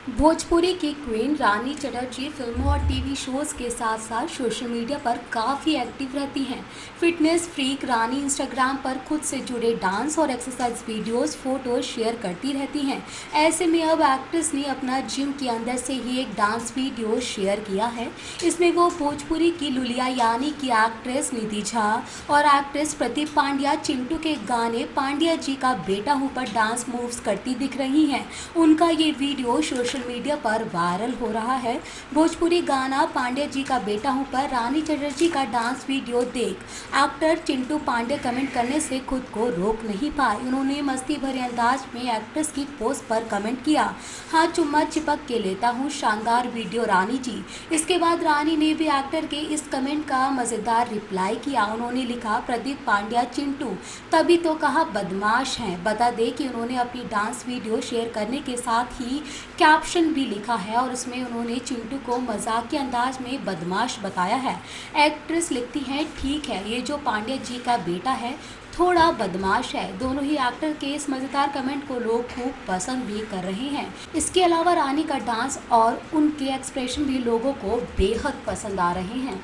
भोजपुरी की क्वीन रानी चटर्जी फिल्मों और टीवी शोज़ के साथ साथ सोशल मीडिया पर काफ़ी एक्टिव रहती हैं। फिटनेस फ्रीक रानी इंस्टाग्राम पर खुद से जुड़े डांस और एक्सरसाइज वीडियोस, फोटोज शेयर करती रहती हैं। ऐसे में अब एक्ट्रेस ने अपना जिम के अंदर से ही एक डांस वीडियो शेयर किया है। इसमें वो भोजपुरी की लुलिया यानी कि एक्ट्रेस निधि झा और एक्ट्रेस प्रदीप पांड्या चिंटू के गाने पांड्या जी का बेटा हूँ पर डांस मूव्स करती दिख रही हैं। उनका ये वीडियो सोशल मीडिया पर वायरल हो रहा है। भोजपुरी गाना पांड्या जी का बेटा हूँ पर रानी चटर्जी का डांस वीडियो देख एक्टर चिंटू पांडे कमेंट करने से खुद को रोक नहीं पाए। उन्होंने मस्ती भरे अंदाज में एक्ट्रेस की पोस्ट पर कमेंट किया, हाँ चुम्मा चिपक के लेता हूँ, शानदार वीडियो रानी जी। इसके बाद रानी ने भी एक्टर के इस कमेंट का मज़ेदार रिप्लाई किया। उन्होंने लिखा, प्रदीप पांड्या चिंटू तभी तो कहा बदमाश हैं। बता दें कि उन्होंने अपनी डांस वीडियो शेयर करने के साथ ही कैप्शन भी लिखा है और उसमें उन्होंने चिंटू को मजाक के अंदाज में बदमाश बताया है। एक्ट्रेस लिखती हैं, ठीक है ये जो पांड्या जी का बेटा है थोड़ा बदमाश है। दोनों ही एक्टर के इस मज़ेदार कमेंट को लोग खूब पसंद भी कर रहे हैं। इसके अलावा रानी का डांस और उनके एक्सप्रेशन भी लोगों को बेहद पसंद आ रहे हैं।